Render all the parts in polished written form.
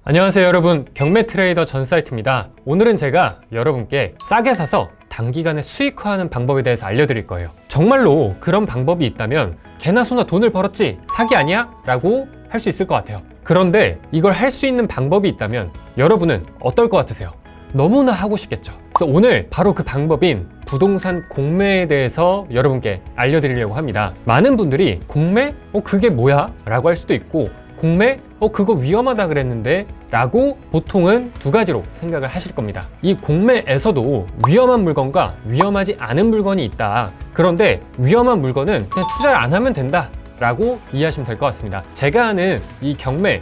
안녕하세요 여러분, 경매트레이더 전사이트입니다. 오늘은 제가 여러분께 싸게 사서 단기간에 수익화하는 방법에 대해서 알려드릴 거예요. 정말로 그런 방법이 있다면 개나 소나 돈을 벌었지 사기 아니야? 라고 할 수 있을 것 같아요. 그런데 이걸 할 수 있는 방법이 있다면 여러분은 어떨 것 같으세요? 너무나 하고 싶겠죠. 그래서 오늘 바로 그 방법인 부동산 공매에 대해서 여러분께 알려드리려고 합니다. 많은 분들이 공매? 그게 뭐야? 라고 할 수도 있고, 공매? 그거 위험하다 그랬는데? 라고 보통은 두 가지로 생각을 하실 겁니다. 이 공매에서도 위험한 물건과 위험하지 않은 물건이 있다. 그런데 위험한 물건은 그냥 투자를 안 하면 된다 라고 이해하시면 될 것 같습니다. 제가 하는 이 공매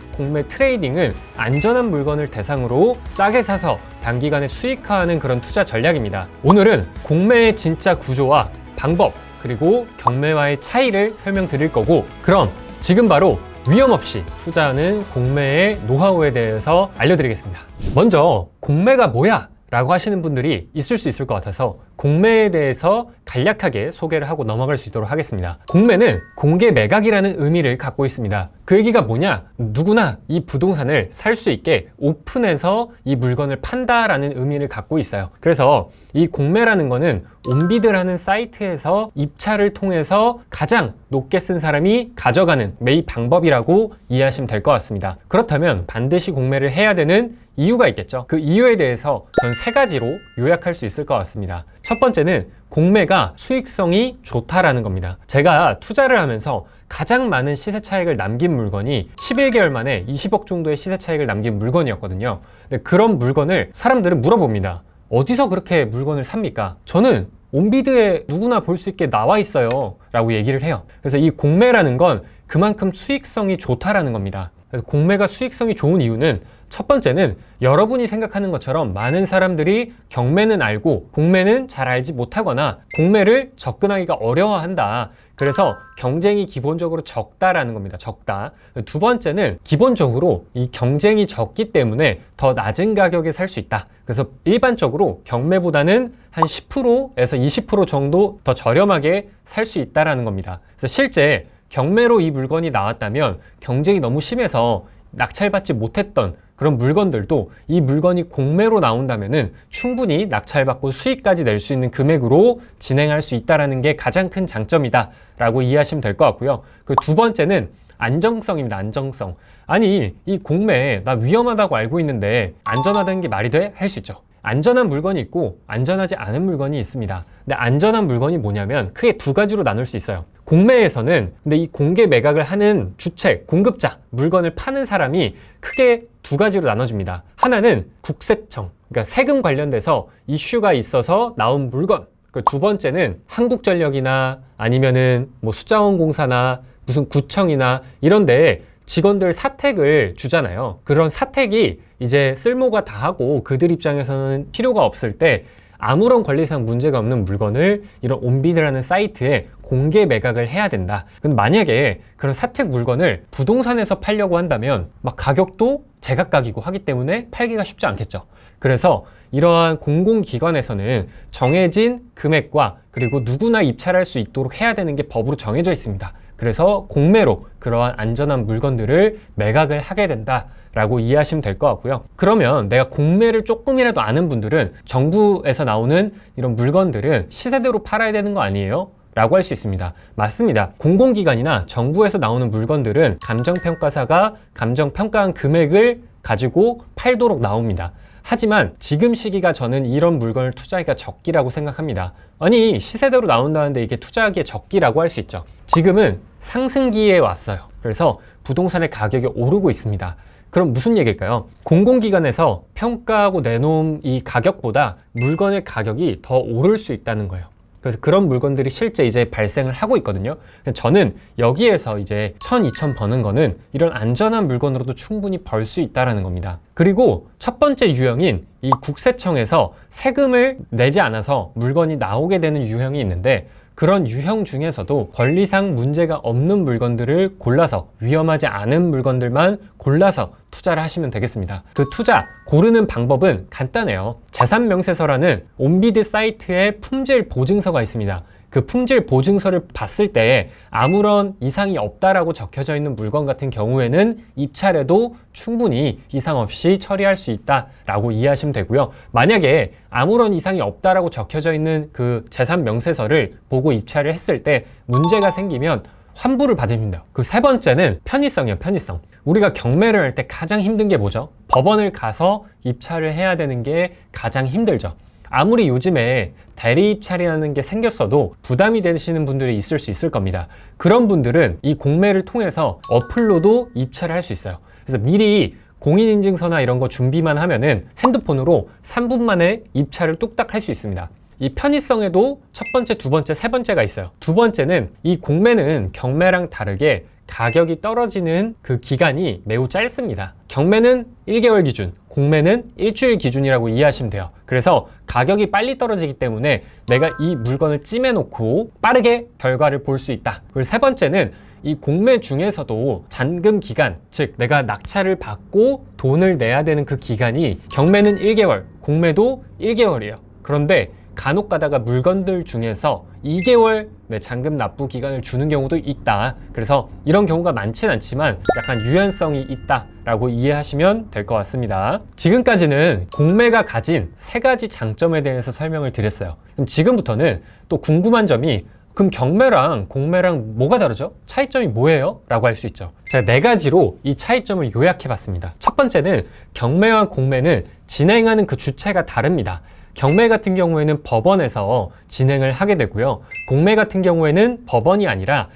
트레이딩은 안전한 물건을 대상으로 싸게 사서 단기간에 수익화하는 그런 투자 전략입니다. 오늘은 공매의 진짜 구조와 방법, 그리고 경매와의 차이를 설명드릴 거고, 그럼 지금 바로 위험 없이 투자하는 공매의 노하우에 대해서 알려드리겠습니다. 먼저 공매가 뭐야? 라고 하시는 분들이 있을 수 있을 것 같아서 공매에 대해서 간략하게 소개를 하고 넘어갈 수 있도록 하겠습니다. 공매는 공개 매각이라는 의미를 갖고 있습니다. 그 얘기가 뭐냐? 누구나 이 부동산을 살 수 있게 오픈해서 이 물건을 판다라는 의미를 갖고 있어요. 그래서 이 공매라는 거는 온비드라는 사이트에서 입찰을 통해서 가장 높게 쓴 사람이 가져가는 매입 방법이라고 이해하시면 될 것 같습니다. 그렇다면 반드시 공매를 해야 되는 이유가 있겠죠. 그 이유에 대해서 전 세 가지로 요약할 수 있을 것 같습니다. 첫 번째는 공매가 수익성이 좋다라는 겁니다. 제가 투자를 하면서 가장 많은 시세 차익을 남긴 물건이 11개월 만에 20억 정도의 시세 차익을 남긴 물건이었거든요. 근데 그런 물건을 사람들은 물어봅니다. 어디서 그렇게 물건을 삽니까? 저는 온비드에 누구나 볼 수 있게 나와 있어요 라고 얘기를 해요. 그래서 이 공매라는 건 그만큼 수익성이 좋다라는 겁니다. 그래서 공매가 수익성이 좋은 이유는 첫 번째는 여러분이 생각하는 것처럼 많은 사람들이 경매는 알고 공매는 잘 알지 못하거나 공매를 접근하기가 어려워한다. 그래서 경쟁이 기본적으로 적다라는 겁니다. 적다. 두 번째는 기본적으로 이 경쟁이 적기 때문에 더 낮은 가격에 살 수 있다. 그래서 일반적으로 경매보다는 한 10%에서 20% 정도 더 저렴하게 살 수 있다라는 겁니다. 그래서 실제 경매로 이 물건이 나왔다면 경쟁이 너무 심해서 낙찰받지 못했던 그런 물건들도 이 물건이 공매로 나온다면은 충분히 낙찰받고 수익까지 낼 수 있는 금액으로 진행할 수 있다는 게 가장 큰 장점이다 라고 이해하시면 될 것 같고요. 그 두 번째는 안정성입니다. 안정성. 아니, 이 공매 나 위험하다고 알고 있는데 안전하다는 게 말이 돼? 할 수 있죠. 안전한 물건이 있고 안전하지 않은 물건이 있습니다. 근데 안전한 물건이 뭐냐면 크게 두 가지로 나눌 수 있어요. 공매에서는 근데 이 공개 매각을 하는 주체, 공급자, 물건을 파는 사람이 크게 두 가지로 나눠집니다. 하나는 국세청, 그러니까 세금 관련돼서 이슈가 있어서 나온 물건. 그 두 번째는 한국전력이나 아니면은 뭐 수자원공사나 무슨 구청이나 이런 데에 직원들 사택을 주잖아요. 그런 사택이 이제 쓸모가 다하고 그들 입장에서는 필요가 없을 때 아무런 권리상 문제가 없는 물건을 이런 온비드라는 사이트에 공개 매각을 해야 된다. 근데 만약에 그런 사택 물건을 부동산에서 팔려고 한다면 막 가격도 제각각이고 하기 때문에 팔기가 쉽지 않겠죠. 그래서 이러한 공공기관에서는 정해진 금액과 그리고 누구나 입찰할 수 있도록 해야 되는 게 법으로 정해져 있습니다. 그래서 공매로 그러한 안전한 물건들을 매각을 하게 된다 라고 이해하시면 될 것 같고요. 그러면 내가 공매를 조금이라도 아는 분들은 정부에서 나오는 이런 물건들은 시세대로 팔아야 되는 거 아니에요? 라고 할 수 있습니다. 맞습니다. 공공기관이나 정부에서 나오는 물건들은 감정평가사가 감정평가한 금액을 가지고 팔도록 나옵니다. 하지만 지금 시기가 저는 이런 물건을 투자하기가 적기라고 생각합니다. 아니, 시세대로 나온다는데 이게 투자하기에 적기라고 할 수 있죠. 지금은 상승기에 왔어요. 그래서 부동산의 가격이 오르고 있습니다. 그럼 무슨 얘기일까요? 공공기관에서 평가하고 내놓은 이 가격보다 물건의 가격이 더 오를 수 있다는 거예요. 그래서 그런 물건들이 실제 이제 발생을 하고 있거든요. 저는 여기에서 이제 1,000, 2,000 버는 거는 이런 안전한 물건으로도 충분히 벌 수 있다는 겁니다. 그리고 첫 번째 유형인 이 국세청에서 세금을 내지 않아서 물건이 나오게 되는 유형이 있는데, 그런 유형 중에서도 권리상 문제가 없는 물건들을 골라서 위험하지 않은 물건들만 골라서 투자를 하시면 되겠습니다. 그 투자 고르는 방법은 간단해요. 재산명세서라는 온비드 사이트에 품질 보증서가 있습니다. 그 품질 보증서를 봤을 때 아무런 이상이 없다라고 적혀져 있는 물건 같은 경우에는 입찰에도 충분히 이상 없이 처리할 수 있다라고 이해하시면 되고요. 만약에 아무런 이상이 없다라고 적혀져 있는 그 재산 명세서를 보고 입찰을 했을 때 문제가 생기면 환불을 받습니다. 그 세 번째는 편의성이에요. 편의성. 우리가 경매를 할 때 가장 힘든 게 뭐죠? 법원을 가서 입찰을 해야 되는 게 가장 힘들죠. 아무리 요즘에 대리 입찰이라는 게 생겼어도 부담이 되시는 분들이 있을 수 있을 겁니다. 그런 분들은 이 공매를 통해서 어플로도 입찰을 할 수 있어요. 그래서 미리 공인인증서나 이런 거 준비만 하면은 핸드폰으로 3분 만에 입찰을 뚝딱 할 수 있습니다. 이 편의성에도 첫 번째, 두 번째, 세 번째가 있어요. 두 번째는 이 공매는 경매랑 다르게 가격이 떨어지는 그 기간이 매우 짧습니다. 경매는 1개월 기준, 공매는 일주일 기준이라고 이해하시면 돼요. 그래서 가격이 빨리 떨어지기 때문에 내가 이 물건을 찜해놓고 빠르게 결과를 볼 수 있다. 그리고 세 번째는 이 공매 중에서도 잔금 기간, 즉 내가 낙찰을 받고 돈을 내야 되는 그 기간이 경매는 1개월, 공매도 1개월이에요. 그런데 간혹 가다가 물건들 중에서 2개월 잔금 납부 기간을 주는 경우도 있다. 그래서 이런 경우가 많진 않지만 약간 유연성이 있다라고 이해하시면 될 것 같습니다. 지금까지는 공매가 가진 세 가지 장점에 대해서 설명을 드렸어요. 그럼 지금부터는 또 궁금한 점이 그럼 경매랑 공매랑 뭐가 다르죠? 차이점이 뭐예요? 라고 할 수 있죠. 제가 네 가지로 이 차이점을 요약해 봤습니다. 첫 번째는 경매와 공매는 진행하는 그 주체가 다릅니다. 경매 같은 경우에는 법원에서 진행을 하게 되고요. 공매 같은 경우에는 법원이 아니라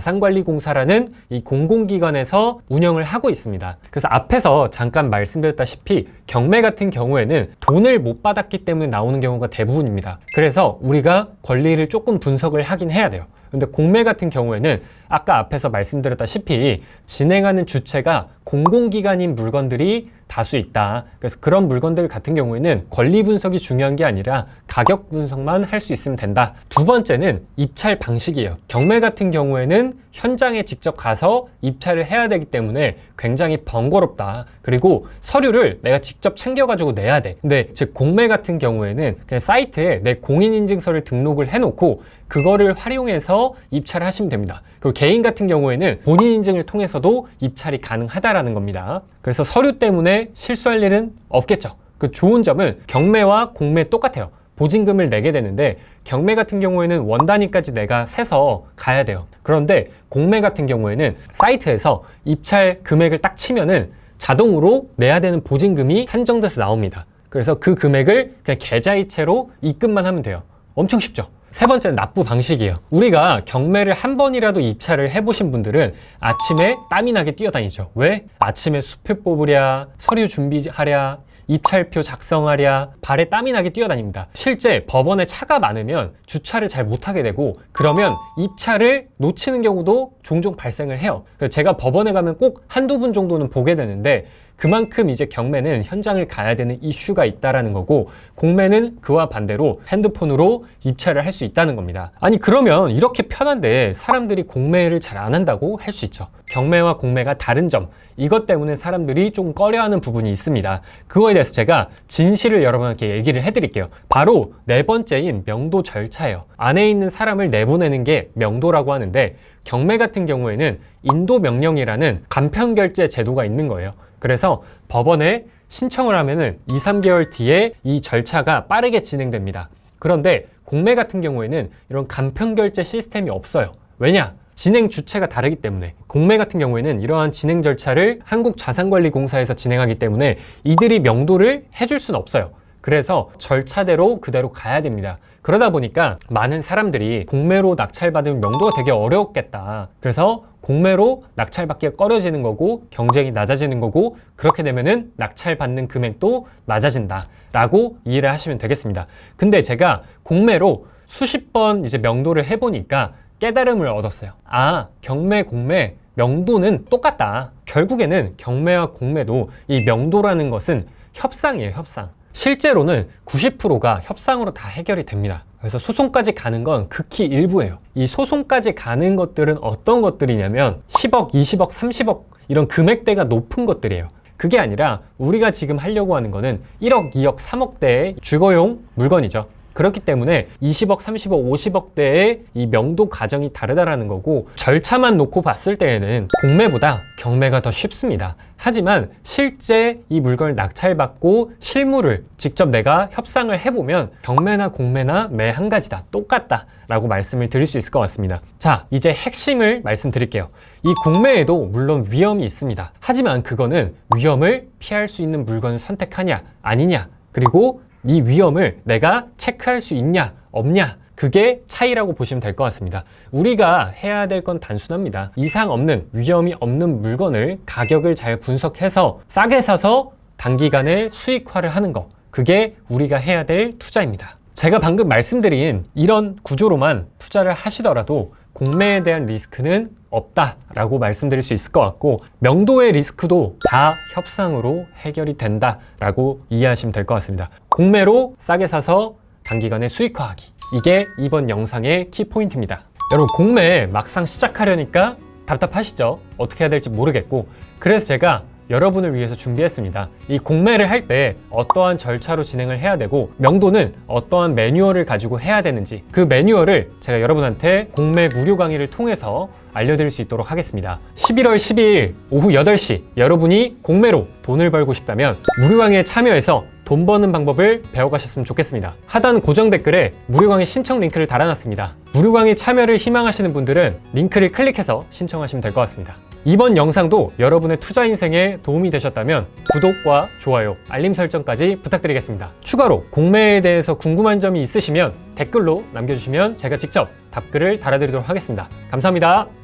한국자산관리공사라는 이 공공기관에서 운영을 하고 있습니다. 그래서 앞에서 잠깐 말씀드렸다시피 경매 같은 경우에는 돈을 못 받았기 때문에 나오는 경우가 대부분입니다. 그래서 우리가 권리를 조금 분석을 하긴 해야 돼요. 근데 공매 같은 경우에는 아까 앞에서 말씀드렸다시피 진행하는 주체가 공공기관인 물건들이 다수 있다. 그래서 그런 물건들 같은 경우에는 권리 분석이 중요한 게 아니라 가격 분석만 할 수 있으면 된다. 두 번째는 입찰 방식이에요. 경매 같은 경우에는 현장에 직접 가서 입찰을 해야 되기 때문에 굉장히 번거롭다. 그리고 서류를 내가 직접 챙겨가지고 내야 돼. 근데 즉 공매 같은 경우에는 그냥 사이트에 내 공인인증서를 등록을 해놓고 그거를 활용해서 입찰을 하시면 됩니다. 그리고 개인 같은 경우에는 본인 인증을 통해서도 입찰이 가능하다라는 겁니다. 그래서 서류 때문에 실수할 일은 없겠죠. 그 좋은 점은 경매와 공매 똑같아요. 보증금을 내게 되는데 경매 같은 경우에는 원 단위까지 내가 세서 가야 돼요. 그런데 공매 같은 경우에는 사이트에서 입찰 금액을 딱 치면은 자동으로 내야 되는 보증금이 산정돼서 나옵니다. 그래서 그 금액을 그냥 계좌이체로 입금만 하면 돼요. 엄청 쉽죠? 세 번째는 납부 방식이에요. 우리가 경매를 한 번이라도 입찰을 해보신 분들은 아침에 땀이 나게 뛰어다니죠. 왜? 아침에 수표 뽑으랴, 서류 준비하랴, 입찰표 작성하랴, 발에 땀이 나게 뛰어다닙니다. 실제 법원에 차가 많으면 주차를 잘 못하게 되고 그러면 입찰을 놓치는 경우도 종종 발생을 해요. 그래서 제가 법원에 가면 꼭 한두 분 정도는 보게 되는데 그만큼 이제 경매는 현장을 가야 되는 이슈가 있다라는 거고 공매는 그와 반대로 핸드폰으로 입찰을 할 수 있다는 겁니다. 아니 그러면 이렇게 편한데 사람들이 공매를 잘 안 한다고 할 수 있죠. 경매와 공매가 다른 점 이것 때문에 사람들이 좀 꺼려하는 부분이 있습니다. 그거에 대해서 제가 진실을 여러분께 얘기를 해드릴게요. 바로 네 번째인 명도 절차예요. 안에 있는 사람을 내보내는 게 명도라고 하는데 경매 같은 경우에는 인도 명령이라는 간편결제 제도가 있는 거예요. 그래서 법원에 신청을 하면은 2, 3개월 뒤에 이 절차가 빠르게 진행됩니다. 그런데 공매 같은 경우에는 이런 간편결제 시스템이 없어요. 왜냐? 진행 주체가 다르기 때문에. 공매 같은 경우에는 이러한 진행 절차를 한국자산관리공사에서 진행하기 때문에 이들이 명도를 해줄 수는 없어요. 그래서 절차대로 그대로 가야 됩니다. 그러다 보니까 많은 사람들이 공매로 낙찰받으면 명도가 되게 어려웠겠다. 그래서 공매로 낙찰받기가 꺼려지는 거고 경쟁이 낮아지는 거고 그렇게 되면은 낙찰받는 금액도 낮아진다 라고 이해를 하시면 되겠습니다. 근데 제가 공매로 수십 번 이제 명도를 해보니까 깨달음을 얻었어요. 아, 경매, 공매, 명도는 똑같다. 결국에는 경매와 공매도 이 명도라는 것은 협상이에요, 협상. 실제로는 90%가 협상으로 다 해결이 됩니다. 그래서 소송까지 가는 건 극히 일부예요. 이 소송까지 가는 것들은 어떤 것들이냐면 10억, 20억, 30억 이런 금액대가 높은 것들이에요. 그게 아니라 우리가 지금 하려고 하는 거는 1억, 2억, 3억대의 주거용 물건이죠. 그렇기 때문에 20억, 30억, 50억대의 이 명도 과정이 다르다라는 거고, 절차만 놓고 봤을 때에는 공매보다 경매가 더 쉽습니다. 하지만 실제 이 물건을 낙찰받고 실물을 직접 내가 협상을 해보면 경매나 공매나 매 한 가지 다 똑같다 라고 말씀을 드릴 수 있을 것 같습니다. 자, 이제 핵심을 말씀드릴게요. 이 공매에도 물론 위험이 있습니다. 하지만 그거는 위험을 피할 수 있는 물건을 선택하냐 아니냐, 그리고 이 위험을 내가 체크할 수 있냐 없냐, 그게 차이라고 보시면 될 것 같습니다. 우리가 해야 될 건 단순합니다. 이상 없는, 위험이 없는 물건을 가격을 잘 분석해서 싸게 사서 단기간에 수익화를 하는 거, 그게 우리가 해야 될 투자입니다. 제가 방금 말씀드린 이런 구조로만 투자를 하시더라도 공매에 대한 리스크는 없다라고 말씀드릴 수 있을 것 같고, 명도의 리스크도 다 협상으로 해결이 된다라고 이해하시면 될 것 같습니다. 공매로 싸게 사서 단기간에 수익화하기, 이게 이번 영상의 키포인트입니다. 여러분, 공매 막상 시작하려니까 답답하시죠? 어떻게 해야 될지 모르겠고, 그래서 제가 여러분을 위해서 준비했습니다. 이 공매를 할 때 어떠한 절차로 진행을 해야 되고, 명도는 어떠한 매뉴얼을 가지고 해야 되는지, 그 매뉴얼을 제가 여러분한테 공매 무료 강의를 통해서 알려드릴 수 있도록 하겠습니다. 11월 12일 오후 8시 여러분이 공매로 돈을 벌고 싶다면 무료 강의에 참여해서 돈 버는 방법을 배워가셨으면 좋겠습니다. 하단 고정 댓글에 무료 강의 신청 링크를 달아놨습니다. 무료 강의 참여를 희망하시는 분들은 링크를 클릭해서 신청하시면 될 것 같습니다. 이번 영상도 여러분의 투자 인생에 도움이 되셨다면 구독과 좋아요, 알림 설정까지 부탁드리겠습니다. 추가로 공매에 대해서 궁금한 점이 있으시면 댓글로 남겨주시면 제가 직접 답글을 달아드리도록 하겠습니다. 감사합니다.